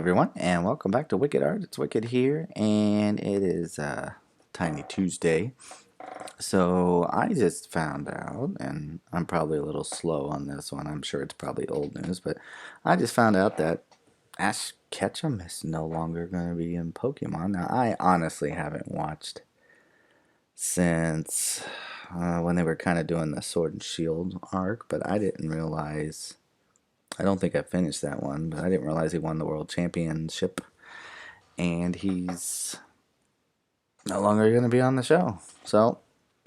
everyone, and welcome back to Wicked Art. It's Wicked here, and it is Tiny Tuesday. So I just found out, and I'm probably a little slow on this one. I'm sure it's probably old news, but I just found out that Ash Ketchum is no longer going to be in Pokemon. Now, I honestly haven't watched since when they were kind of doing the Sword and Shield arc, but I didn't realize. I don't think I finished that one, but I didn't realize he won the World Championship. And he's no longer going to be on the show. So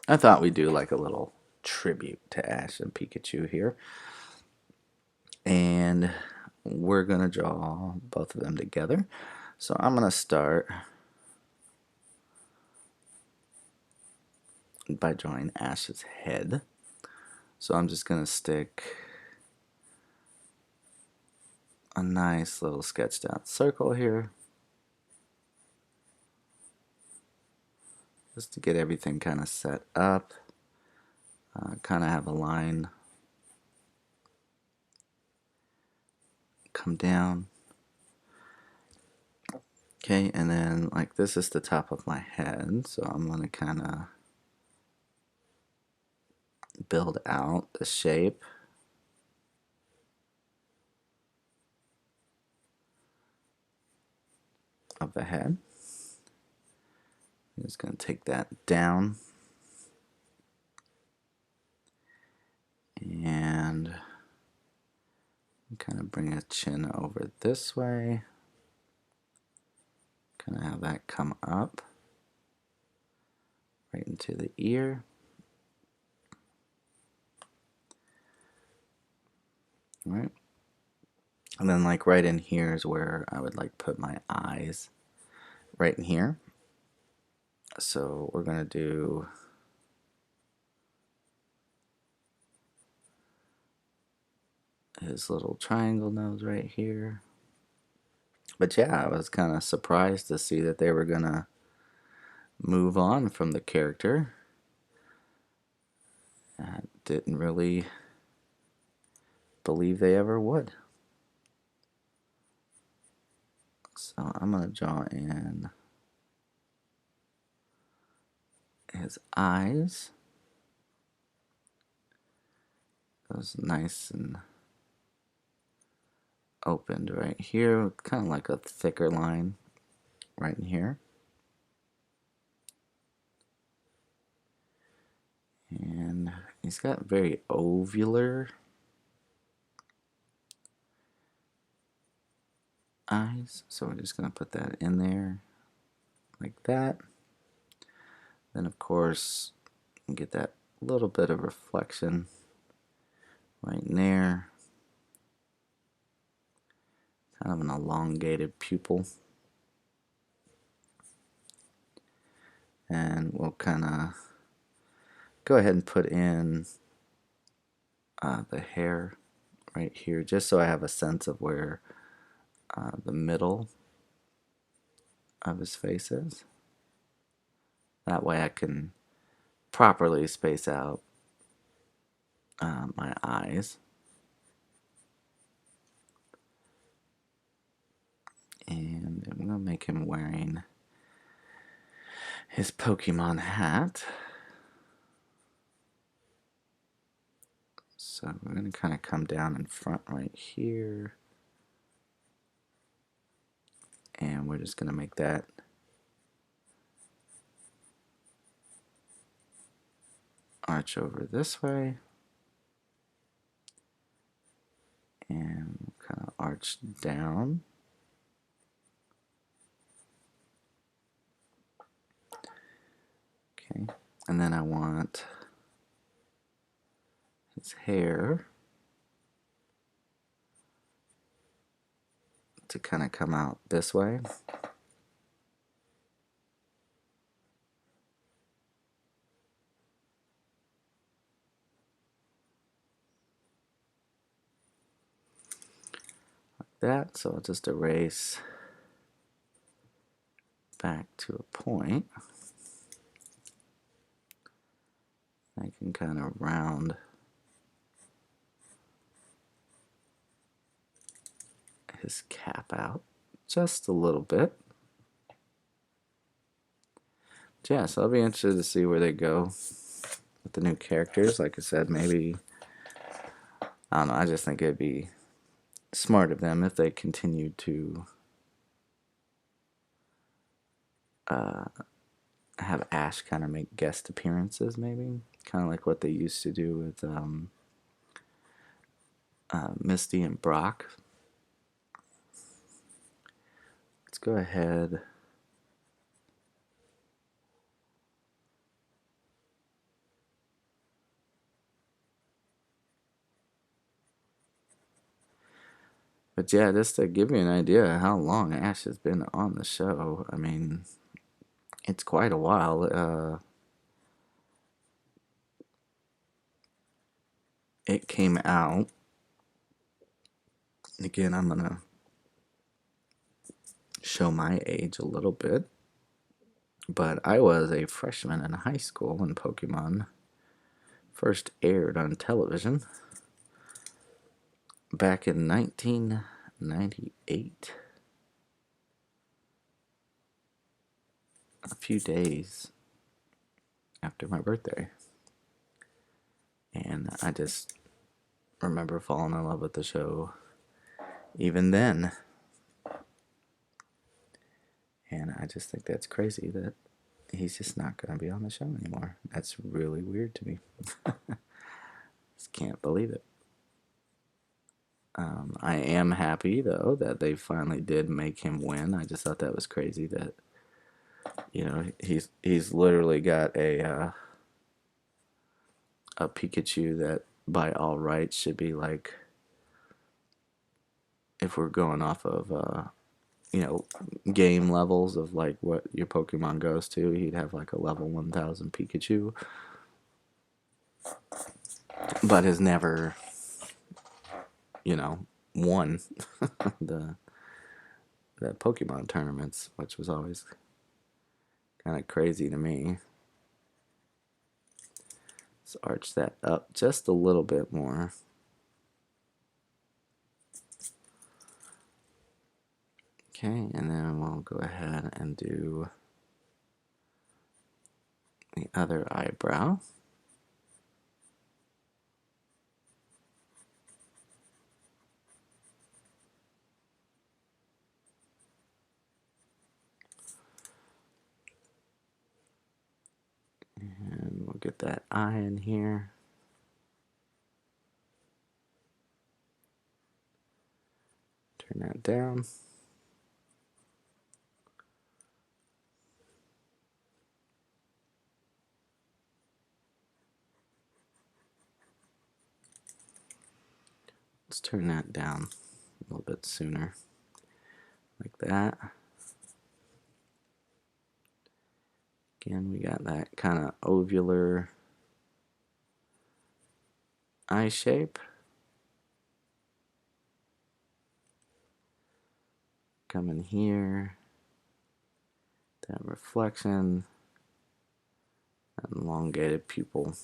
I thought we'd do like a little tribute to Ash and Pikachu here. And we're going to draw both of them together. So I'm going to start by drawing Ash's head. So I'm just going to stick a nice little sketched out circle here, just to get everything kind of set up. Kind of have a line come down. Okay, and then like this is the top of my head, so I'm going to kind of build out the shape of the head. I'm just going to take that down and kind of bring a chin over this way. Kind of have that come up right into the ear. All right. And then like right in here is where I would like put my eyes, right in here. So we're going to do his little triangle nose right here. But yeah, I was kind of surprised to see that they were going to move on from the character. I didn't really believe they ever would. So I'm going to draw in his eyes. Those nice and opened right here, kind of like a thicker line right in here. And he's got very ovular eyes, so we're just going to put that in there like that. Then of course get that little bit of reflection right in there. Kind of an elongated pupil. And we'll kind of go ahead and put in the hair right here, just so I have a sense of where the middle of his face is. That way I can properly space out my eyes. And I'm going to make him wearing his Pokemon hat. So we're going to kind of come down in front right here. And we're just going to make that arch over this way. And kind of arch down. Okay, and then I want his hair to kind of come out this way. Like that, so I'll just erase back to a point. I can kind of round his cap out just a little bit. But yeah, so I'll be interested to see where they go with the new characters. Like I said, maybe, I don't know, I just think it'd be smart of them if they continued to have Ash kind of make guest appearances, maybe. Kind of like what they used to do with Misty and Brock. Let's go ahead. But yeah, just to give you an idea of how long Ash has been on the show, I mean, it's quite a while. It came out. Again, I'm going to show my age a little bit. But I was a freshman in high school when Pokemon first aired on television back in 1998. A few days after my birthday. And I just remember falling in love with the show even then. And I just think that's crazy that he's just not going to be on the show anymore. That's really weird to me. Just can't believe it. I am happy though that they finally did make him win. I just thought that was crazy that he's literally got a Pikachu that by all rights should be like, if we're going off of game levels of like what your Pokemon goes to, he'd have like a level 1000 Pikachu, but has never won the Pokemon tournaments, which was always kind of crazy to me. Let's arch that up just a little bit more. Okay, and then we'll go ahead and do the other eyebrow. And we'll get that eye in here. Turn that down. Let's turn that down a little bit sooner. Like that. Again, we got that kind of ovular eye shape. Come in here. That reflection. That elongated pupil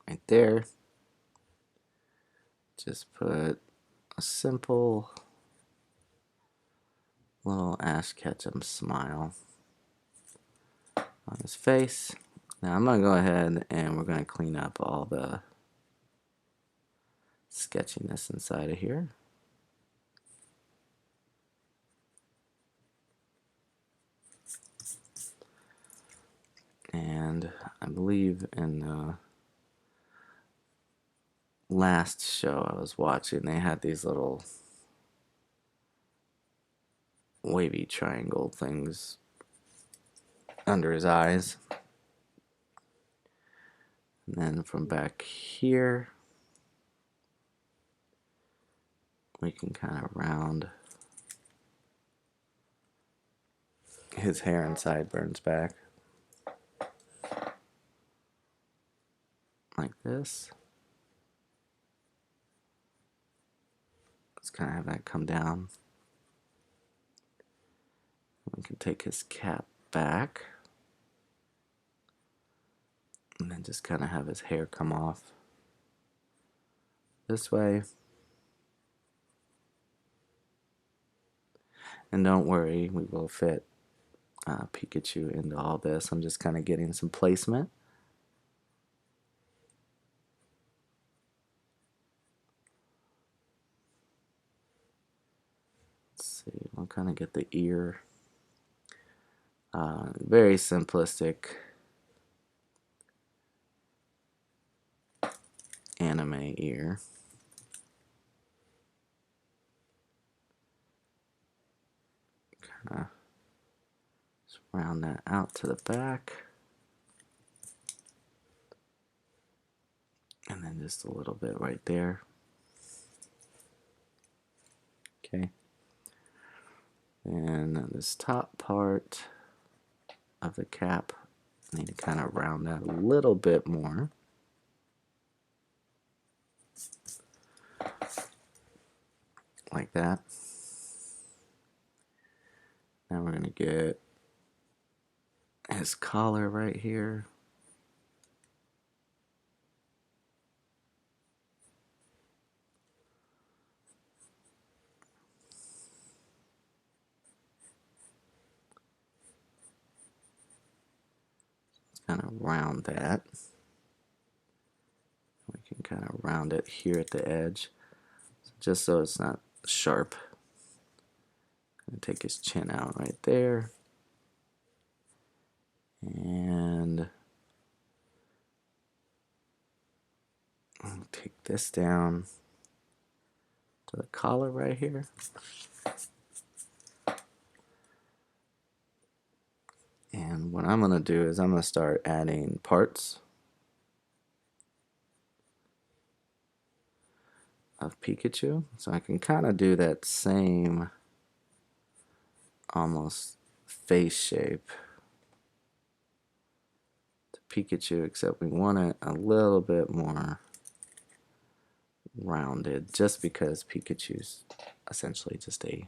right there. Just put a simple little Ash Ketchum smile on his face. Now I'm going to go ahead and we're going to clean up all the sketchiness inside of here. And I believe in the last show I was watching, they had these little wavy triangle things under his eyes. And then from back here, we can kind of round his hair and sideburns back. Like this. Let's kind of have that come down. We can take his cap back. And then just kind of have his hair come off this way. And don't worry, we will fit Pikachu into all this. I'm just kind of getting some placement. Let's see, I'll kind of get the ear. Very simplistic anime ear. Kind of just round that out to the back. And then just a little bit right there. Okay. And this top part of the cap, I need to kind of round that a little bit more. Like that. Now we're going to get his collar right here. Let's kind of round that. We can kind of round it here at the edge, just so it's not sharp. I'm going to take his chin out right there. And take this down to the collar right here. And what I'm going to do is I'm going to start adding parts of Pikachu. So I can kind of do that same almost face shape to Pikachu, except we want it a little bit more rounded, just because Pikachu's essentially just a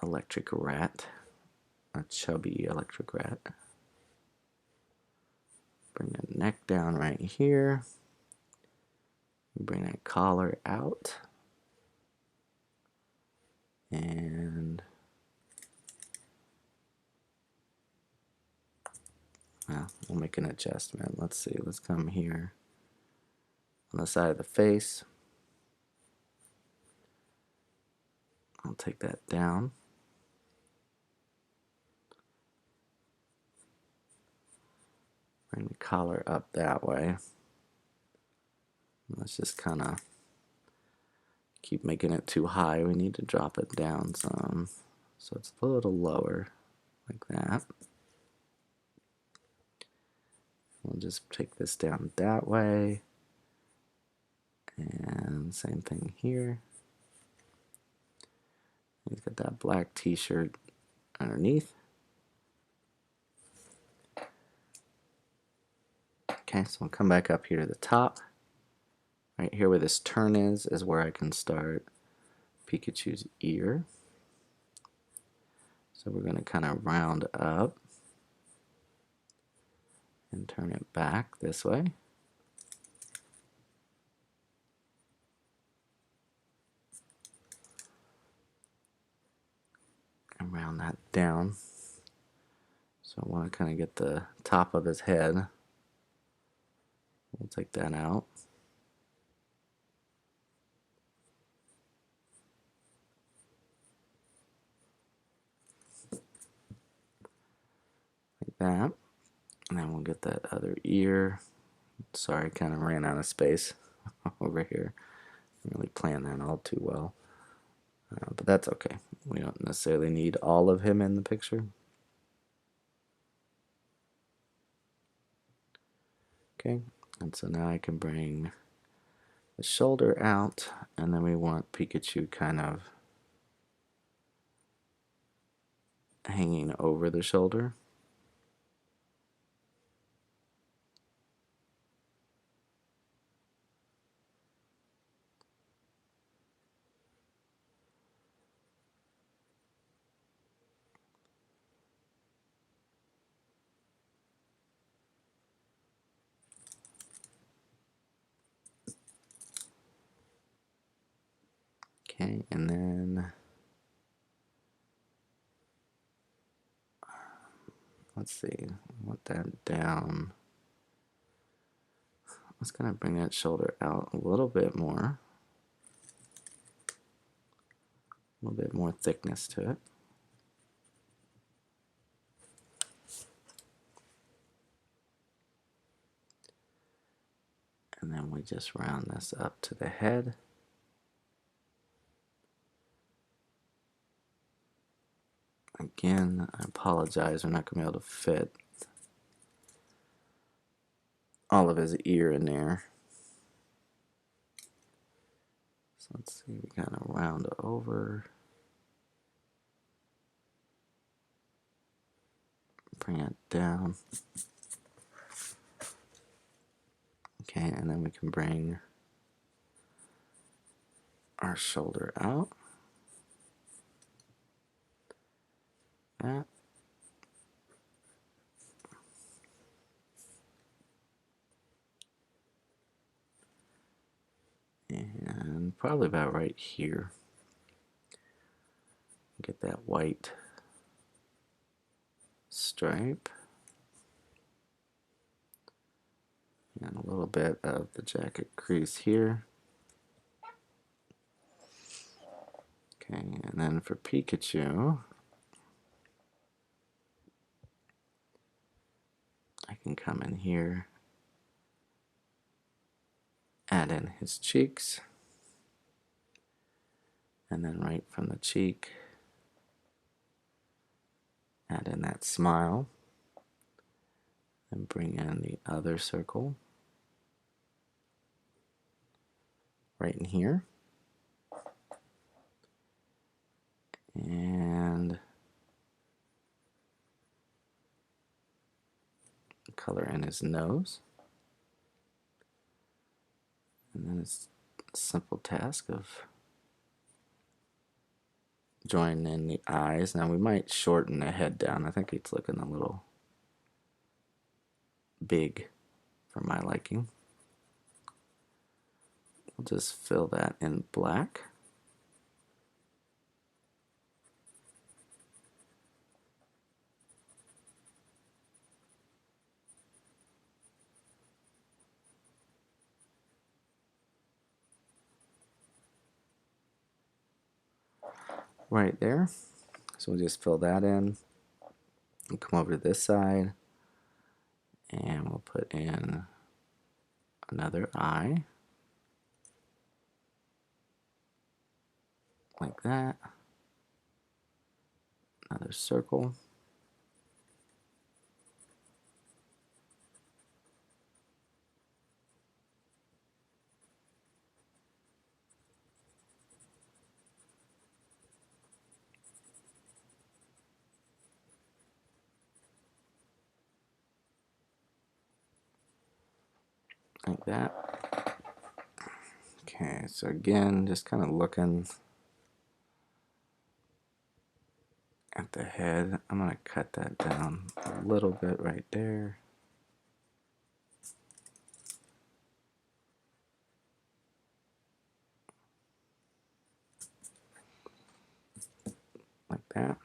electric rat, a chubby electric rat. Bring the neck down right here. Bring that collar out. And well, we'll make an adjustment. Let's see, let's come here on the side of the face. I'll take that down. Bring the collar up that way. Let's just kind of keep making it too high. We need to drop it down some, so it's a little lower, like that. We'll just take this down that way. And same thing here. He's got that black t-shirt underneath. Okay, so I'll come back up here to the top. Right here where this turn is where I can start Pikachu's ear. So we're going to kind of round up and turn it back this way. And round that down. So I want to kind of get the top of his head. We'll take that out. Like that. And then we'll get that other ear. Sorry, kind of ran out of space over here. Didn't really plan that all too well. But that's okay. We don't necessarily need all of him in the picture. Okay, and so now I can bring the shoulder out, and then we want Pikachu kind of hanging over the shoulder. Okay, and then let's see, I want that down. I was going to bring that shoulder out a little bit more. A little bit more thickness to it. And then we just round this up to the head. Again, I apologize, we're not going to be able to fit all of his ear in there. So let's see, we kind of round over. Bring it down. Okay, and then we can bring our shoulder out. That. And probably about right here. Get that white stripe. And a little bit of the jacket crease here. Okay, and then for Pikachu, I can come in here, add in his cheeks, and then right from the cheek, add in that smile, and bring in the other circle right in here. And color in his nose. And then it's a simple task of joining in the eyes. Now we might shorten the head down. I think it's looking a little big for my liking. We'll just fill that in black. Right there. So we'll just fill that in. We'll come over to this side and we'll put in another eye. Like that. Another circle. Like that. Okay, so again, just kind of looking at the head. I'm going to cut that down a little bit right there. Like that.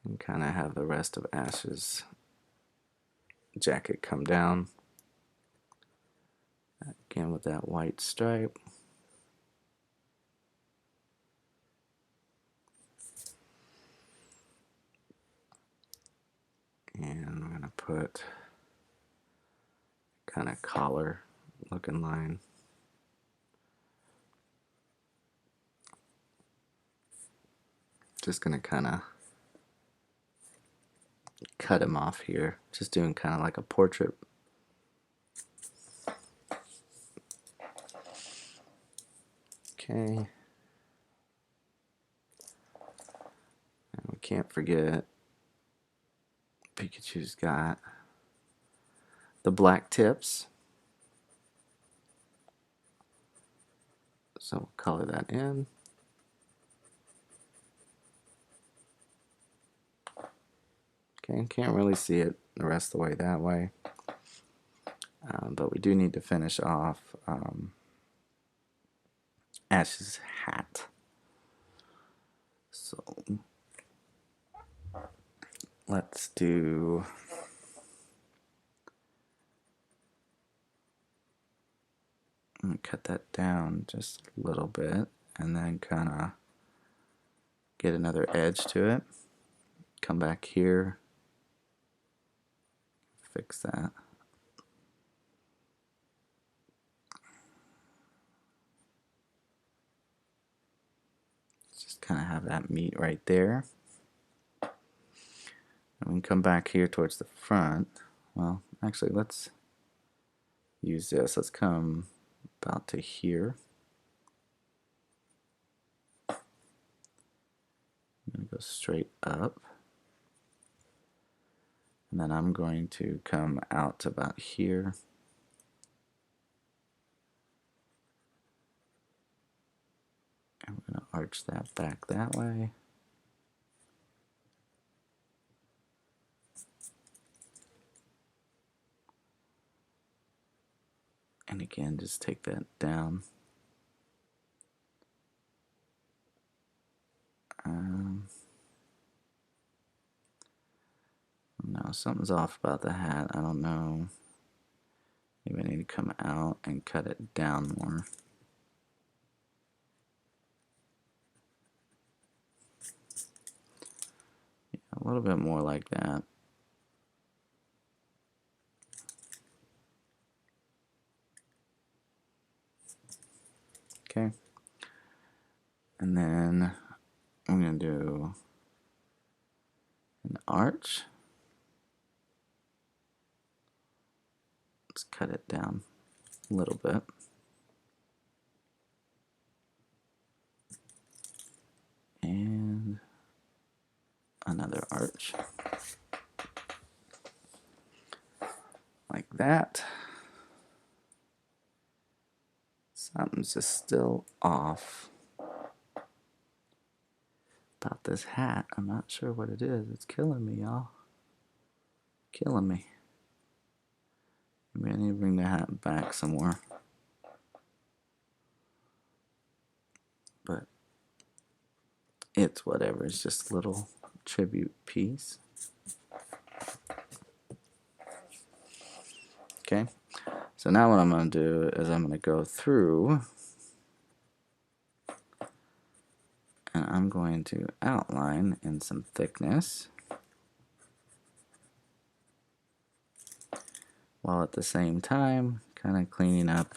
And kind of have the rest of Ash's jacket come down. Again with that white stripe. And I'm going to put kind of collar looking line. Just going to kind of cut him off here. Just doing kind of like a portrait. Okay. And we can't forget Pikachu's got the black tips. So we'll color that in. Okay, can't really see it the rest of the way that way. But we do need to finish off Ash's hat. So let's do I'm gonna cut that down just a little bit and then kind of get another edge to it. Come back here, fix that. Just kind of have that meet right there. And we can come back here towards the front. Well, actually, let's use this. Let's come about to here. I'm going to go straight up. And then I'm going to come out to about here. And we're going to arch that back that way. And again, just take that down. No, something's off about the hat. I don't know. Maybe I need to come out and cut it down more. Yeah, a little bit more like that. Okay. And then I'm going to do an arch. Let's cut it down a little bit. And another arch. Like that. Something's just still off about this hat. I'm not sure what it is. It's killing me, y'all. Killing me. Maybe I need to bring the hat back some more. But it's whatever. It's just a little tribute piece. Okay. So now what I'm going to do is I'm going to go through and I'm going to outline in some thickness while at the same time kind of cleaning up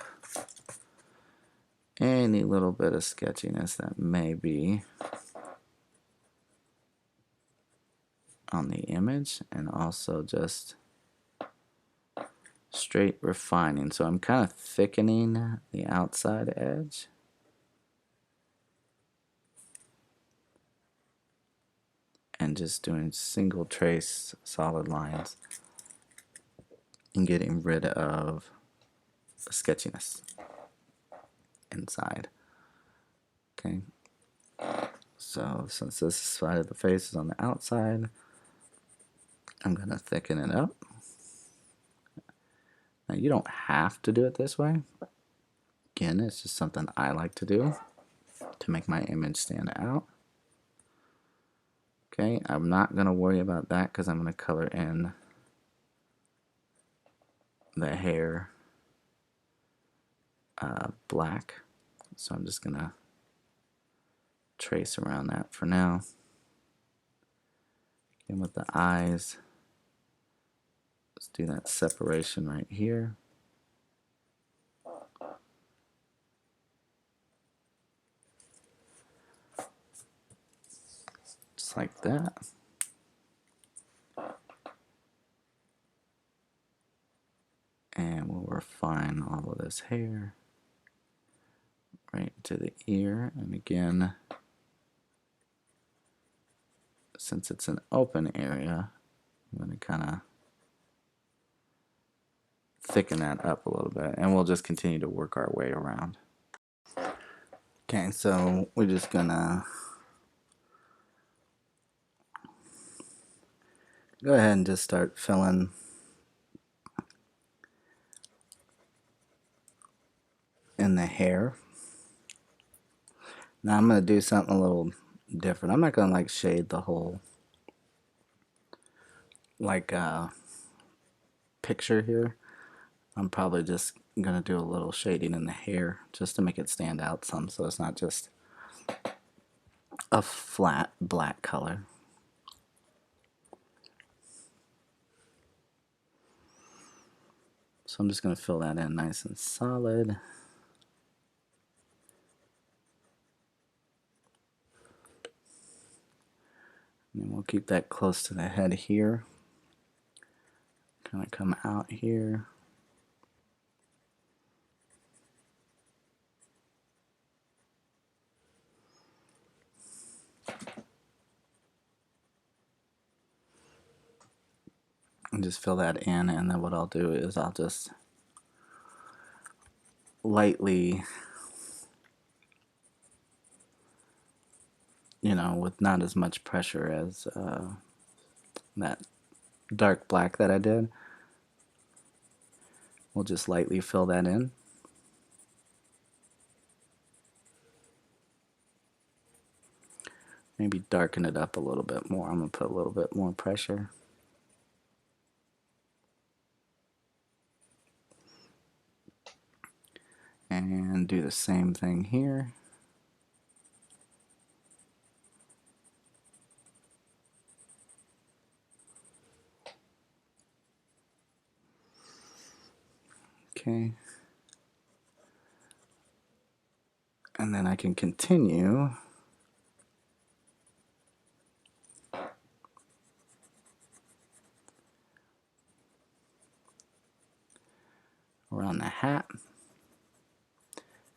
any little bit of sketchiness that may be on the image, and also just straight refining. So I'm kind of thickening the outside edge. And just doing single trace solid lines and getting rid of the sketchiness inside. Okay. So since this side of the face is on the outside, I'm going to thicken it up. Now you don't have to do it this way. Again, it's just something I like to do to make my image stand out. Okay, I'm not going to worry about that because I'm going to color in the hair black. So I'm just going to trace around that for now. And with the eyes, let's do that separation right here. Just like that. And we'll refine all of this hair right to the ear. And again, since it's an open area, I'm going to kind of thicken that up a little bit, and we'll just continue to work our way around. Okay, so we're just gonna go ahead and just start filling in the hair. Now I'm gonna do something a little different. I'm not gonna like shade the whole like picture here, I'm probably just gonna do a little shading in the hair just to make it stand out some, so it's not just a flat black color. So I'm just gonna fill that in nice and solid. And we'll keep that close to the head here. Kind of come out here. And just fill that in, and then what I'll do is I'll just lightly, with not as much pressure as that dark black that I did, we'll just lightly fill that in. Maybe darken it up a little bit more. I'm going to put a little bit more pressure. And do the same thing here. Okay. And then I can continue around the hat.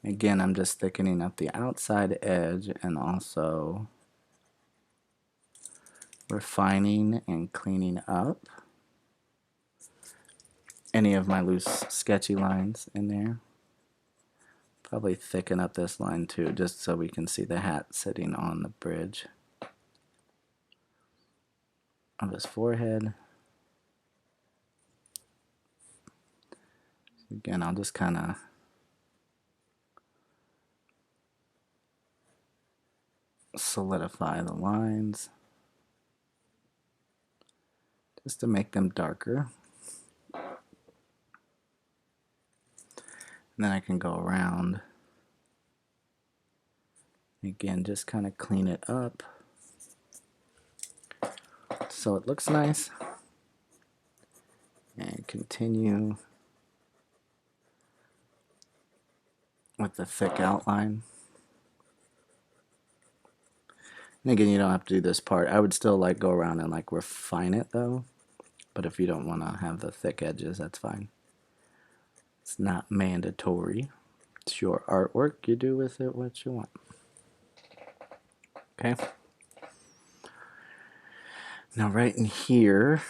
Again, I'm just thickening up the outside edge and also refining and cleaning up any of my loose sketchy lines in there. Probably thicken up this line too, just so we can see the hat sitting on the bridge of his forehead. Again, I'll just kind of solidify the lines just to make them darker. And then I can go around. Again, just kind of clean it up so it looks nice. And continue with the thick outline. And again, you don't have to do this part. I would still go around and refine it though. But if you don't want to have the thick edges, that's fine. It's not mandatory. It's your artwork. You do with it what you want. Okay. Now right in here,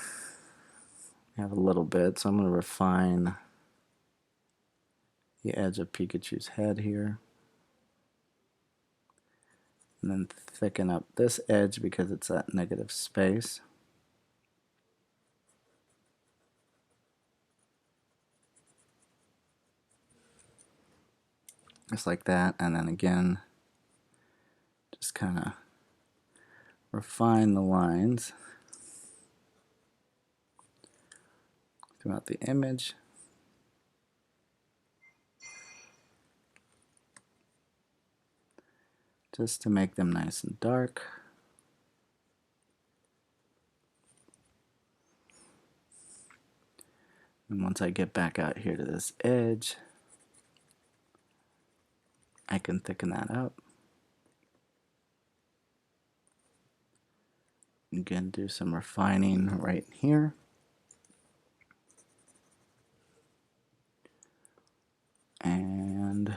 I have a little bit, so I'm going to refine the edge of Pikachu's head here. And then thicken up this edge because it's that negative space. Just like that, and then again, just kind of refine the lines throughout the image. Just to make them nice and dark. And once I get back out here to this edge, I can thicken that up. Again, do some refining right here. And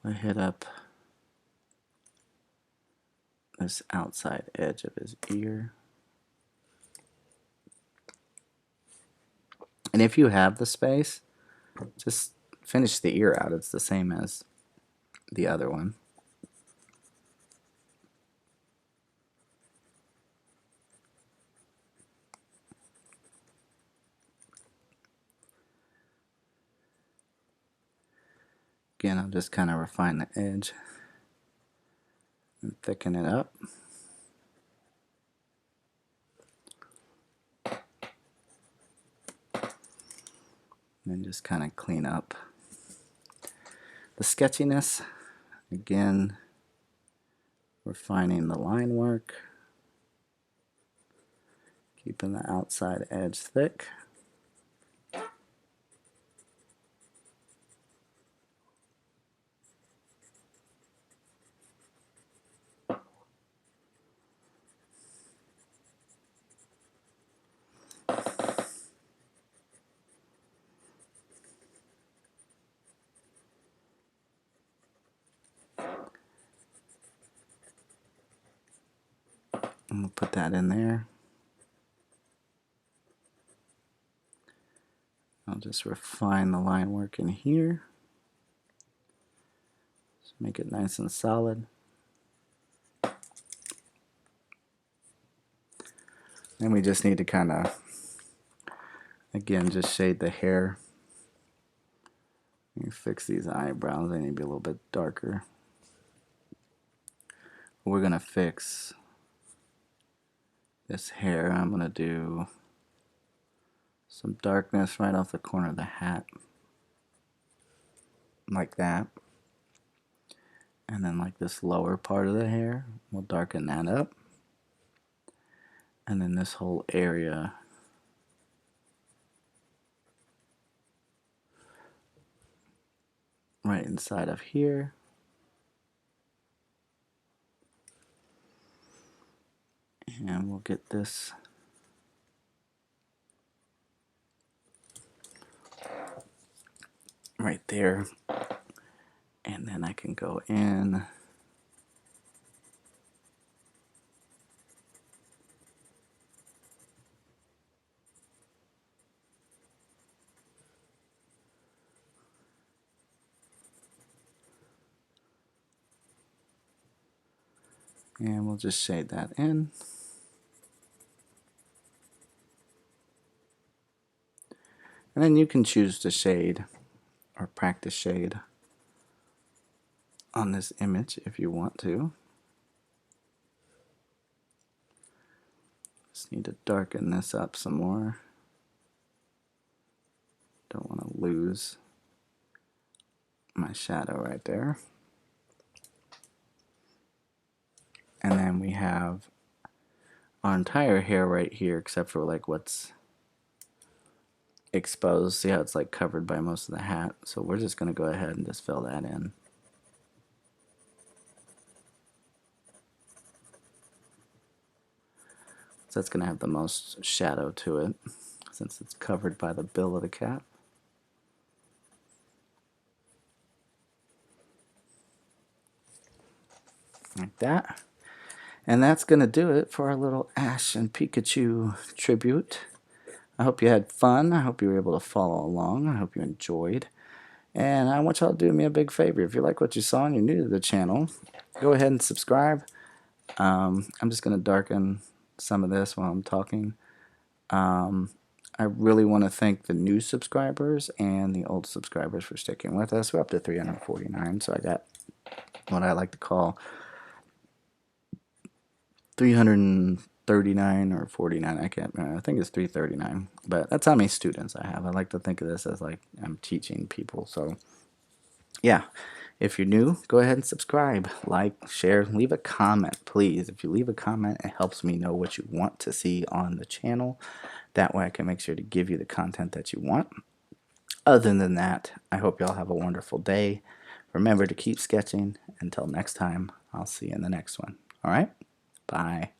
I hit up this outside edge of his ear. And if you have the space, just finish the ear out. It's the same as the other one. Again, I'll just kind of refine the edge and thicken it up. And then just kind of clean up the sketchiness. Again, refining the line work, keeping the outside edge thick. And we'll put that in there. I'll just refine the line work in here. Just make it nice and solid. And we just need to kind of, again, just shade the hair. You fix these eyebrows, they need to be a little bit darker. We're going to fix this hair. I'm going to do some darkness right off the corner of the hat, like that. And then like this lower part of the hair, we'll darken that up. And then this whole area, right inside of here, and we'll get this right there. And then I can go in and we'll just shade that in. And then you can choose to shade or practice shade on this image if you want to. Just need to darken this up some more. Don't want to lose my shadow right there. And then we have our entire hair right here except for like what's exposed. See how it's like covered by most of the hat? So we're just going to go ahead and just fill that in. So that's going to have the most shadow to it since it's covered by the bill of the cap. Like that. And that's going to do it for our little Ash and Pikachu tribute. I hope you had fun. I hope you were able to follow along. I hope you enjoyed. And I want y'all to do me a big favor. If you like what you saw and you're new to the channel, go ahead and subscribe. I'm just going to darken some of this while I'm talking. I really want to thank the new subscribers and the old subscribers for sticking with us. We're up to 349, so I got what I like to call 339 or 49. I can't remember. I think it's 339. But that's how many students I have. I like to think of this as like I'm teaching people. So yeah, if you're new, go ahead and subscribe, like, share, leave a comment, please. If you leave a comment, it helps me know what you want to see on the channel. That way I can make sure to give you the content that you want. Other than that, I hope y'all have a wonderful day. Remember to keep sketching. Until next time, I'll see you in the next one. All right? Bye.